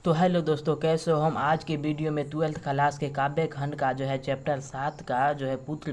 तो हेलो दोस्तों, कैसे हो। हम आज के वीडियो में 12th क्लास के काव्य खंड का जो है चैप्टर 7 का जो है पुत्र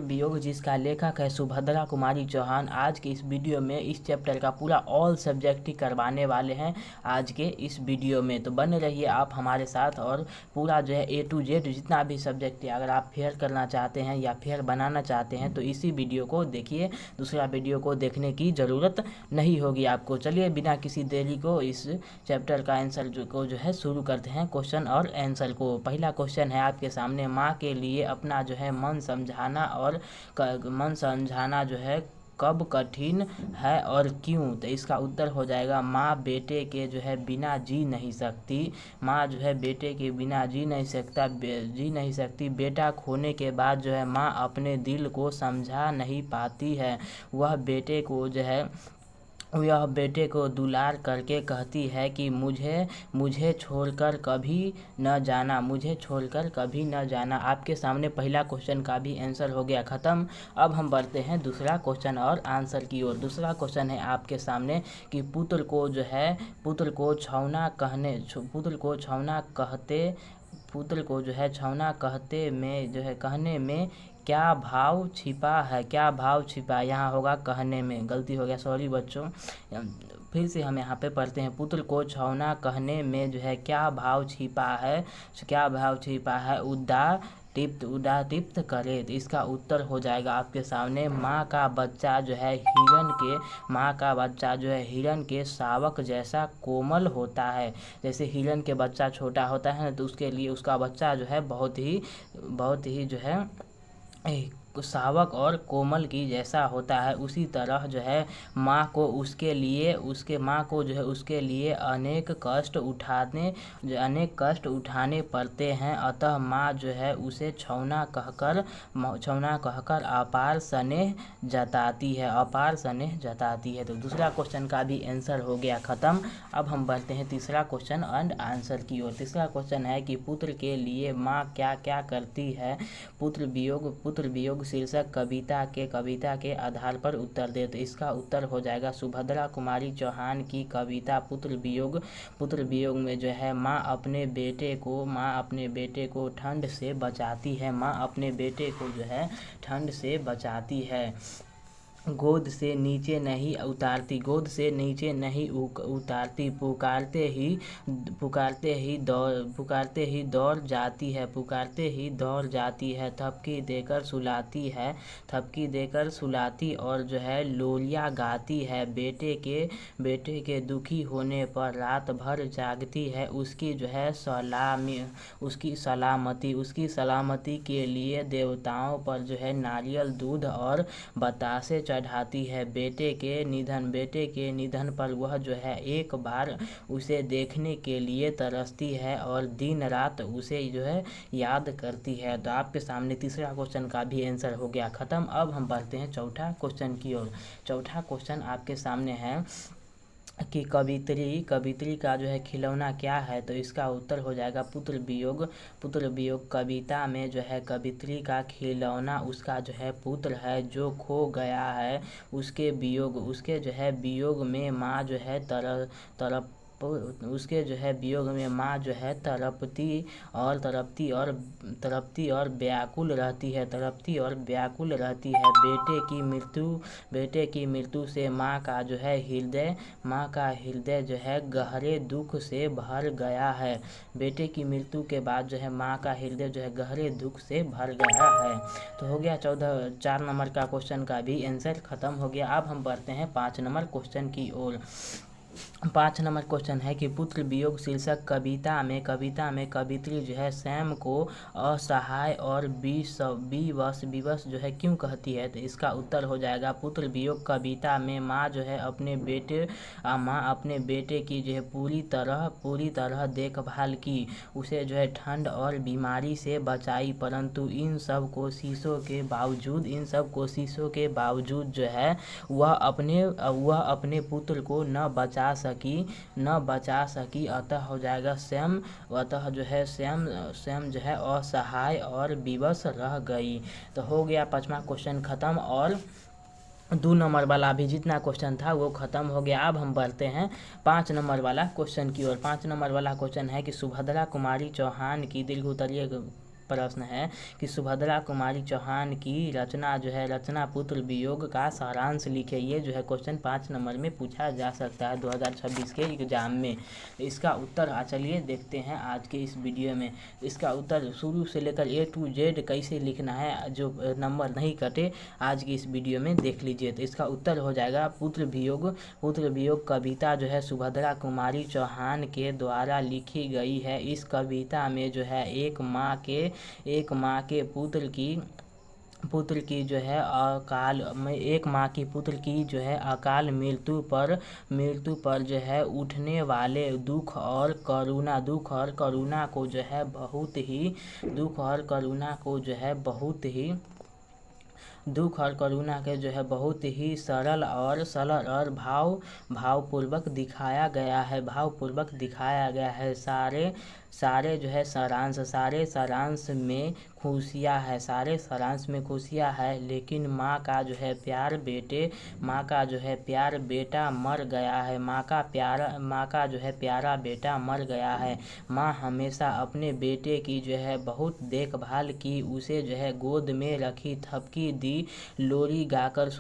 वियोग जिसका लेखक है सुभद्रा कुमारी चौहान। आज के इस वीडियो में इस चैप्टर का पूरा ऑल सब्जेक्ट ही करवाने वाले हैं आज के इस वीडियो में। तो बने रहिए आप हमारे साथ और पूरा जो है A to Z जितना भी सब्जेक्ट है अगर आप फेयर करना चाहते हैं या फेयर बनाना चाहते हैं तो इसी वीडियो को देखिए, दूसरा वीडियो को देखने की ज़रूरत नहीं होगी आपको। चलिए बिना किसी देरी को इस चैप्टर का आंसर को जो है शुरू करते हैं क्वेश्चन और आंसर को। पहला क्वेश्चन है आपके सामने, माँ के लिए अपना जो है मन समझाना जो है कब कठिन है और क्यों। तो इसका उत्तर हो जाएगा, माँ बेटे के जो है बिना जी नहीं सकती। माँ जो है बेटे के बिना जी नहीं सकती। बेटा खोने के बाद जो है माँ अपने दिल को समझा नहीं पाती है। वह बेटे को दुलार करके कहती है कि मुझे छोड़कर कभी न जाना। आपके सामने पहला क्वेश्चन का भी आंसर हो गया ख़त्म। अब हम बढ़ते हैं दूसरा क्वेश्चन और आंसर की ओर। दूसरा क्वेश्चन है आपके सामने कि पुत्र को छौना कहने में क्या भाव छिपा है। यहाँ होगा कहने में, गलती हो गया, सॉरी बच्चों। फिर से हम यहाँ पे पढ़ते हैं, पुत्र को छौना कहने में जो है क्या भाव छिपा है। उदा तिप्त करे। तो इसका उत्तर हो जाएगा आपके सामने, माँ का बच्चा जो है हिरण के शावक जैसा कोमल होता है। जैसे हिरण के बच्चा छोटा होता है तो उसके लिए उसका बच्चा जो है बहुत ही जो है शावक और कोमल की जैसा होता है। उसी तरह जो है माँ को उसके लिए अनेक कष्ट उठाने पड़ते हैं। अतः माँ जो है उसे छौना कहकर अपार स्नेह जताती है। तो दूसरा क्वेश्चन का भी आंसर हो गया ख़त्म। अब हम बढ़ते हैं तीसरा क्वेश्चन एंड आंसर की ओर। तीसरा क्वेश्चन है कि पुत्र के लिए माँ क्या क्या करती है। पुत्र वियोग शीर्षक कविता के आधार पर उत्तर दे। तो इसका उत्तर हो जाएगा, सुभद्रा कुमारी चौहान की कविता पुत्र वियोग में जो है माँ अपने बेटे को ठंड से बचाती है। गोद से नीचे नहीं उतारती। पुकारते ही दौड़ जाती है। थपकी देकर सुलाती और जो है लोरियां गाती है। बेटे के दुखी होने पर रात भर जागती है। उसकी सलामती के लिए देवताओं पर जो है नारियल, दूध और बतासे चढ़ाती है। बेटे के निधन पर वह जो है एक बार उसे देखने के लिए तरसती है और दिन रात उसे जो है याद करती है। तो आपके सामने तीसरा क्वेश्चन का भी आंसर हो गया ख़त्म। अब हम बढ़ते हैं चौथा क्वेश्चन की ओर। चौथा क्वेश्चन आपके सामने है कि कवित्री का जो है खिलौना क्या है। तो इसका उत्तर हो जाएगा, पुत्र वियोग कविता में जो है कवित्री का खिलौना उसका जो है पुत्र है जो खो गया है। उसके वियोग में माँ जो है तड़पती और व्याकुल रहती है। बेटे की मृत्यु से माँ का हृदय जो है गहरे दुख से भर गया है। बेटे की मृत्यु के बाद जो है माँ का हृदय जो है गहरे दुख से भर गया है। तो हो गया 4 नंबर का क्वेश्चन का भी आंसर ख़त्म हो गया। अब हम बढ़ते हैं 5 नंबर क्वेश्चन की ओर। 5 नंबर क्वेश्चन है कि पुत्र वियोग शीर्षक कविता में कवित्री जो है सैम को असहाय और विवश जो है क्यों कहती है। तो इसका उत्तर हो जाएगा, पुत्र वियोग कविता में माँ जो है अपने बेटे की जो है पूरी तरह देखभाल की, उसे जो है ठंड और बीमारी से बचाई, परंतु इन सब कोशिशों के बावजूद जो है वह अपने पुत्र को न बचा सकी। अतः हो जाएगा सैम जो है असहाय और विवश रह गई। तो हो गया 5वां क्वेश्चन ख़त्म। और 2 नंबर वाला भी जितना क्वेश्चन था वो ख़त्म हो गया। अब हम बढ़ते हैं 5 नंबर वाला क्वेश्चन की ओर। 5 नंबर वाला क्वेश्चन है कि सुभद्रा कुमारी चौहान की दीर्घ उत्तरीय प्रश्न है कि सुभद्रा कुमारी चौहान की रचना जो है रचना पुत्र वियोग का सारांश लिखे। ये जो है क्वेश्चन 5 नंबर में पूछा जा सकता है 2026 के एग्जाम में। इसका उत्तर चलिए देखते हैं आज के इस वीडियो में। इसका उत्तर शुरू से लेकर A to Z कैसे लिखना है, जो नंबर नहीं कटे, आज की इस वीडियो में देख लीजिए। तो इसका उत्तर हो जाएगा पुत्र वियोग। पुत्र वियोग कविता जो है सुभद्रा कुमारी चौहान के द्वारा लिखी गई है। इस कविता में जो है एक माँ के पुत्र की जो है अकाल में एक माँ की पुत्र की जो है अकाल मृत्यु पर जो है उठने वाले दुख और करुणा को जो है बहुत ही दुख और करुणा के जो है बहुत ही सरल और भावपूर्वक दिखाया गया है। सारे जो है सारांश में खुशियाँ है, लेकिन माँ का जो है प्यार बेटा मर गया है। माँ का जो है प्यारा बेटा मर गया है। माँ हमेशा अपने बेटे की जो है बहुत देखभाल की, उसे जो है गोद में रखी, थपकी दी, लोरी गाकर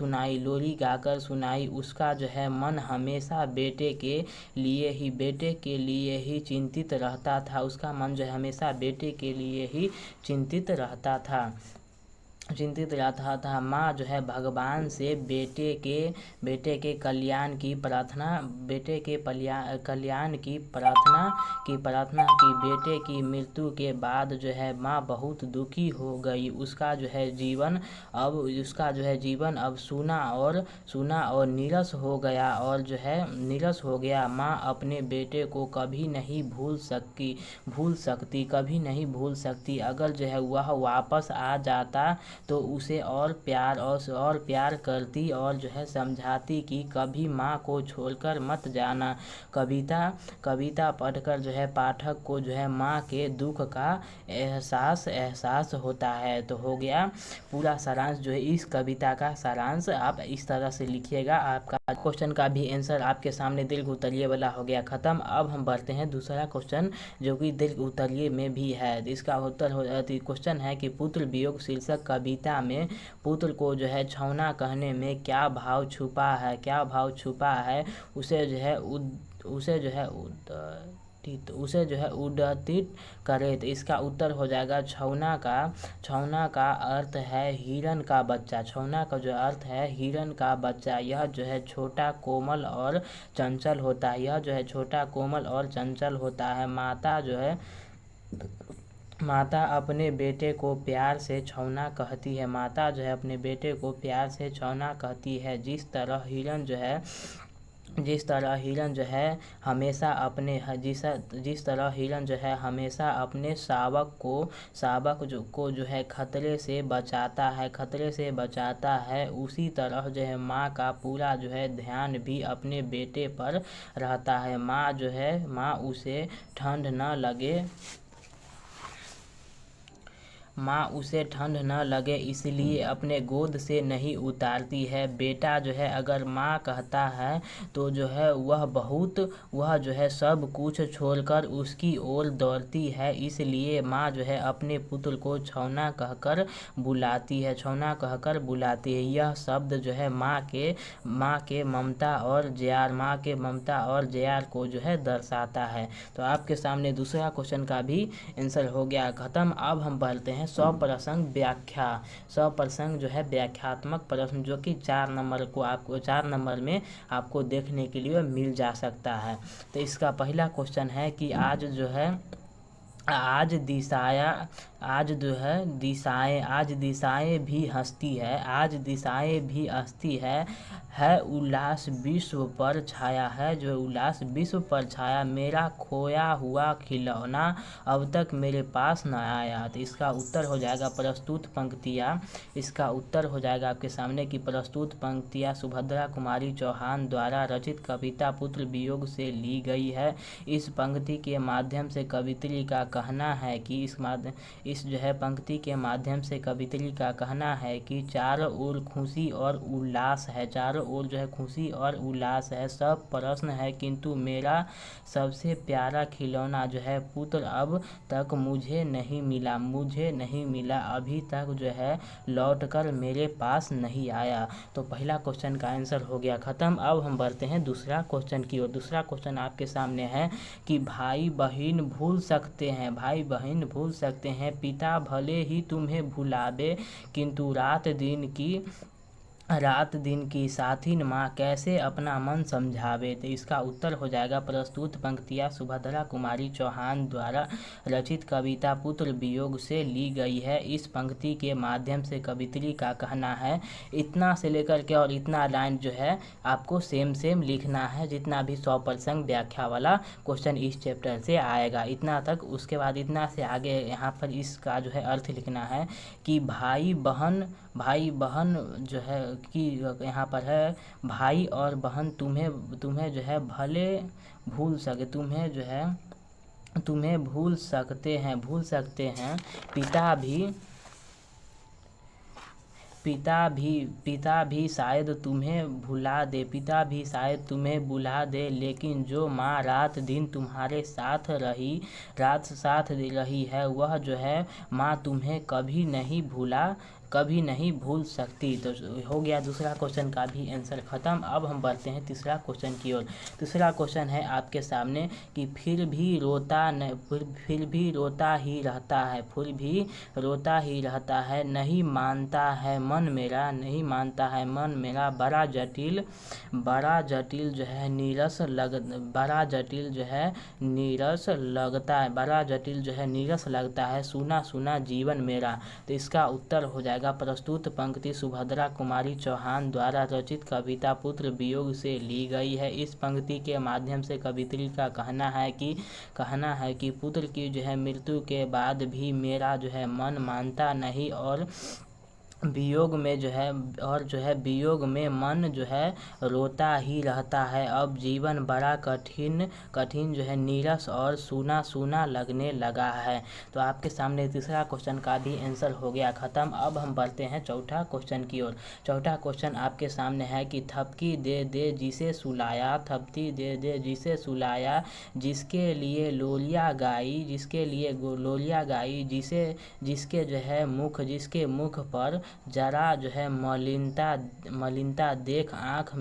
सुनाई। उसका जो है मन हमेशा बेटे के लिए ही चिंतित रहता था। उसका मन जो है हमेशा बेटे के लिए ही चिंतित रहता था। माँ जो है भगवान से बेटे के कल्याण की प्रार्थना की। बेटे की मृत्यु के बाद जो है माँ बहुत दुखी हो गई। उसका जो है जीवन अब सूना और नीरस हो गया। माँ अपने बेटे को कभी नहीं भूल सकती। अगर जो है वह वापस आ जाता तो उसे और प्यार करती और जो है समझाती कि कभी माँ को छोड़कर मत जाना। कविता पढ़कर जो है पाठक को जो है माँ के दुख का एहसास होता है। तो हो गया पूरा सारांश, जो है इस कविता का सारांश आप इस तरह से लिखिएगा। आपका क्वेश्चन का भी आंसर आपके सामने दीर्घ उत्तरीय वाला हो गया खत्म। अब हम बढ़ते हैं दूसरा क्वेश्चन जो कि दीर्घ उत्तरीय में भी है। इसका उत्तर क्वेश्चन है कि पुत्र वियोग शीर्षक कविता में पुत्र को जो है छौना कहने में क्या भाव छुपा है, उसे जो है उद्दीत करे। तो इसका उत्तर हो जाएगा छौना का अर्थ है हिरण का बच्चा। छौना का जो अर्थ है हिरण का बच्चा। यह जो है छोटा कोमल और चंचल होता है। माता अपने बेटे को प्यार से छौना कहती है। जिस तरह हिरण जो है हमेशा अपने शावक को जो है खतरे से बचाता है, उसी तरह जो है माँ का पूरा जो है ध्यान भी अपने बेटे पर रहता है। माँ उसे ठंड न लगे इसलिए अपने गोद से नहीं उतारती है। बेटा जो है अगर माँ कहता है तो जो है वह जो है सब कुछ छोड़कर उसकी ओर दौड़ती है। इसलिए माँ जो है अपने पुत्र को छौना कहकर बुलाती है। यह शब्द जो है माँ के ममता और ज्यार को जो है दर्शाता है। तो आपके सामने दूसरा क्वेश्चन का भी आंसर हो गया खत्म। अब हम बढ़ते हैं सप्रसंग जो है व्याख्यात्मक प्रश्न, जो कि 4 नंबर में आपको देखने के लिए मिल जा सकता है। तो इसका पहला क्वेश्चन है कि आज दिशाएं भी हंसती है उल्लास विश्व पर छाया मेरा खोया हुआ खिलौना अब तक मेरे पास न आया। तो इसका उत्तर हो जाएगा प्रस्तुत पंक्तियाँ सुभद्रा कुमारी चौहान द्वारा रचित कविता पुत्र वियोग से ली गई है। इस पंक्ति के माध्यम से कवित्री का कहना है कि इस जो है पंक्ति के माध्यम से कवित्री का कहना है कि चारों ओर खुशी और उल्लास है, चारों ओर जो है खुशी और उल्लास है, सब प्रश्न है किंतु मेरा सबसे प्यारा खिलौना जो है पुत्र अब तक मुझे नहीं मिला, मुझे नहीं मिला, अभी तक जो है लौटकर मेरे पास नहीं आया। तो पहला क्वेश्चन का आंसर हो गया खत्म। अब हम बढ़ते हैं दूसरा क्वेश्चन की ओर। दूसरा क्वेश्चन आपके सामने है कि भाई बहन भूल सकते हैं, भाई बहन भूल सकते हैं, पिता भले ही तुम्हें भुलावे किंतु रात दिन की साथिन माँ कैसे अपना मन समझावे। तो इसका उत्तर हो जाएगा प्रस्तुत पंक्तियाँ सुभद्रा कुमारी चौहान द्वारा रचित कविता पुत्र वियोग से ली गई है। इस पंक्ति के माध्यम से कवित्री का कहना है, इतना से लेकर के और इतना लाइन जो है आपको सेम लिखना है, जितना भी 100% व्याख्या वाला क्वेश्चन इस चैप्टर से आएगा इतना तक। उसके बाद इतना से आगे यहाँ पर इसका जो है अर्थ लिखना है कि भाई बहन जो है कि यहाँ पर है भाई और बहन तुम्हें जो है भले भूल सके, तुम्हें भूल सकते हैं, पिता भी शायद तुम्हें भुला दे, पिता भी शायद तुम्हें भुला दे, लेकिन जो माँ रात दिन तुम्हारे साथ रही है वह जो है माँ तुम्हें कभी नहीं भूल सकती। तो हो गया दूसरा क्वेश्चन का भी आंसर खत्म। अब हम बढ़ते हैं तीसरा क्वेश्चन की ओर। तीसरा क्वेश्चन है आपके सामने कि फिर भी रोता ही रहता है, नहीं मानता है मन मेरा, बड़ा जटिल जो है नीरस लगता है, सुना जीवन मेरा। तो इसका उत्तर हो जाएगा प्रस्तुत पंक्ति सुभद्रा कुमारी चौहान द्वारा रचित कविता पुत्र वियोग से ली गई है। इस पंक्ति के माध्यम से कवित्री का कहना है कि पुत्र की जो है मृत्यु के बाद भी मेरा जो है मन मानता नहीं और वियोग में मन जो है रोता ही रहता है। अब जीवन बड़ा कठिन जो है नीरस और सूना लगने लगा है। तो आपके सामने तीसरा क्वेश्चन का भी आंसर हो गया खत्म। अब हम बढ़ते हैं चौथा क्वेश्चन की ओर। चौथा क्वेश्चन आपके सामने है कि थपकी दे दे जिसे सुलाया, जिसके लिए लोलिया गाई, जिसके जो है जिसके मुख पर जरा जो है मलिनता देख आँख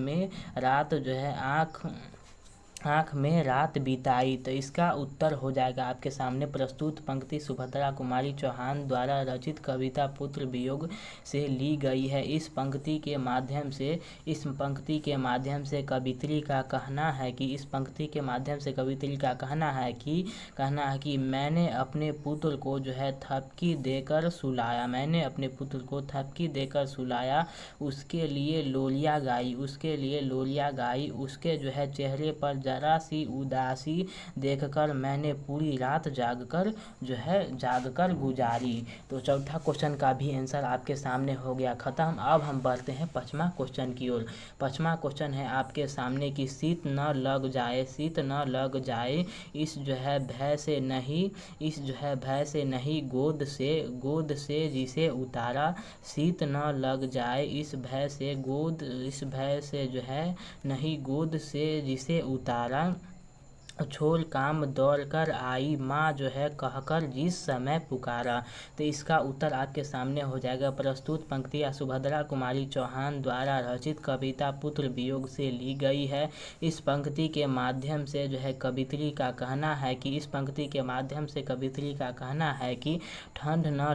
में रात बिताई। तो इसका उत्तर हो जाएगा आपके सामने प्रस्तुत पंक्ति सुभद्रा कुमारी चौहान द्वारा रचित कविता पुत्र वियोग से ली गई है। इस पंक्ति के माध्यम से कवित्री का कहना है कि मैंने अपने पुत्र को जो है थपकी देकर सुलाया, उसके लिए लोलिया गाई, उसके जो है चेहरे पर जरा सी उदासी देखकर मैंने पूरी रात जागकर गुजारी। तो चौथा क्वेश्चन का भी आंसर आपके सामने हो गया खत्म। अब हम बढ़ते हैं पांचवा क्वेश्चन की ओर। पांचवा क्वेश्चन है आपके सामने कि शीत न लग जाए, इस जो है भय से नहीं गोद से जिसे उतारा, शीत न लग जाए इस भय से जो है नहीं गोद से जिसे उतारा, छोड़ काम दौड़ कर आई माँ जो है कहकर जिस समय पुकारा। तो इसका उत्तर आपके सामने हो जाएगा प्रस्तुत पंक्तियाँ सुभद्रा कुमारी चौहान द्वारा रचित कविता पुत्र वियोग से ली गई है। इस पंक्ति के माध्यम से जो है कवित्री का कहना है कि ठंड न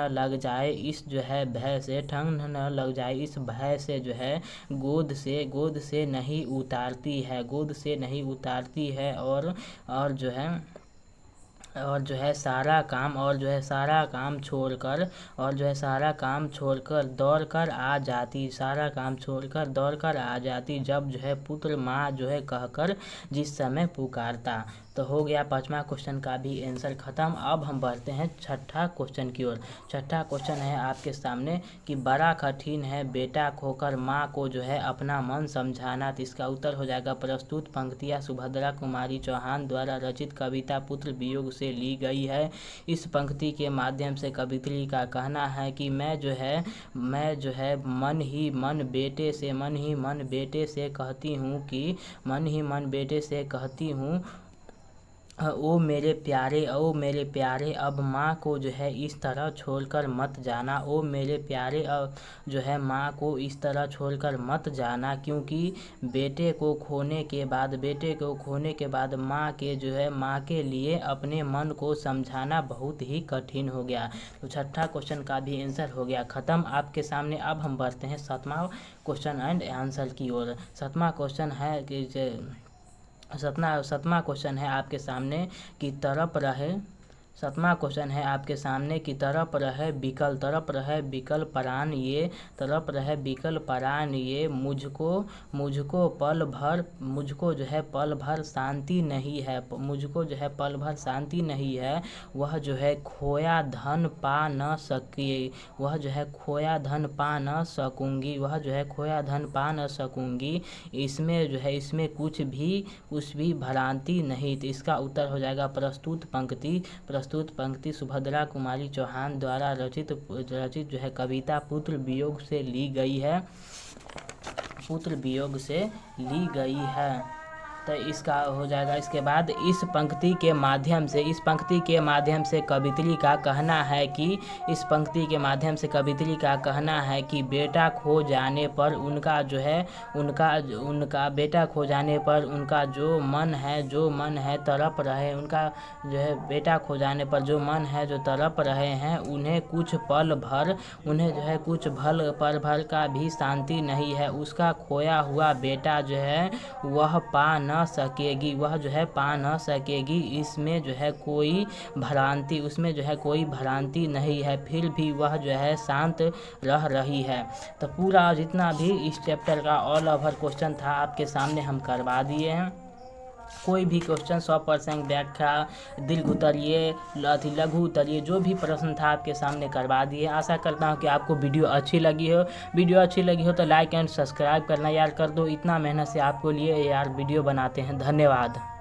लग जाए इस जो है भय से, ठंड न लग जाए इस भय से जो है गोद से नहीं उतारती है, और जो है सारा काम छोड़कर दौड़ कर आ जाती, जब जो है पुत्र माँ जो है कहकर जिस समय पुकारता। तो हो गया पांचवा क्वेश्चन का भी आंसर खत्म। अब हम बढ़ते हैं छठा क्वेश्चन की ओर। छठा क्वेश्चन है आपके सामने कि बड़ा कठिन है बेटा खोकर माँ को जो है अपना मन समझाना। तो इसका उत्तर हो जाएगा प्रस्तुत पंक्तियाँ सुभद्रा कुमारी चौहान द्वारा रचित कविता पुत्र वियोग से से ली गई है। इस पंक्ति के माध्यम से कवित्री का कहना है कि मैं जो है मन ही मन बेटे से कहती हूँ कि मन ही मन बेटे से कहती हूँ, ओ मेरे प्यारे अब माँ को जो है इस तरह छोड़कर मत जाना। ओ मेरे प्यारे अब जो है माँ को इस तरह छोड़कर मत जाना, क्योंकि बेटे को खोने के बाद माँ के लिए अपने मन को समझाना बहुत ही कठिन हो गया। तो छठा क्वेश्चन का भी आंसर हो गया ख़त्म आपके सामने। अब हम बढ़ते हैं 7वां क्वेश्चन एंड आंसर की ओर। 7वां क्वेश्चन है कि 7वां क्वेश्चन है आपके सामने कि तरफ रहे 7वां क्वेश्चन है आपके सामने कि तरफ रहे बिकल परान ये मुझको पल भर शांति नहीं है, वह जो है खोया धन पा न सकूंगी, इसमें कुछ भी भ्रांति नहीं। तो इसका उत्तर हो जाएगा प्रस्तुत पंक्ति सुभद्रा कुमारी चौहान द्वारा रचित जो है कविता पुत्र वियोग से ली गई है। तो इसका हो जाएगा। इसके बाद इस पंक्ति के माध्यम से कवित्री का कहना है कि बेटा खो जाने पर उनका जो मन है तड़प रहे, उनका जो है बेटा खो जाने पर जो मन है जो तड़प रहे हैं, उन्हें कुछ पल भर का भी शांति नहीं है। उसका खोया हुआ बेटा जो है वह पा न सकेगी, इसमें जो है कोई भ्रांति नहीं है, फिर भी वह जो है शांत रह रही है। तो पूरा जितना भी इस चैप्टर का ऑल ओवर क्वेश्चन था आपके सामने हम करवा दिए हैं। कोई भी क्वेश्चन 100% व्याख्या, दीर्घ उत्तरीय, लघु उत्तरीय, जो भी प्रश्न था आपके सामने करवा दिए। आशा करता हूँ कि आपको वीडियो अच्छी लगी हो तो लाइक एंड सब्सक्राइब करना यार कर दो। इतना मेहनत से आपको लिए यार वीडियो बनाते हैं। धन्यवाद।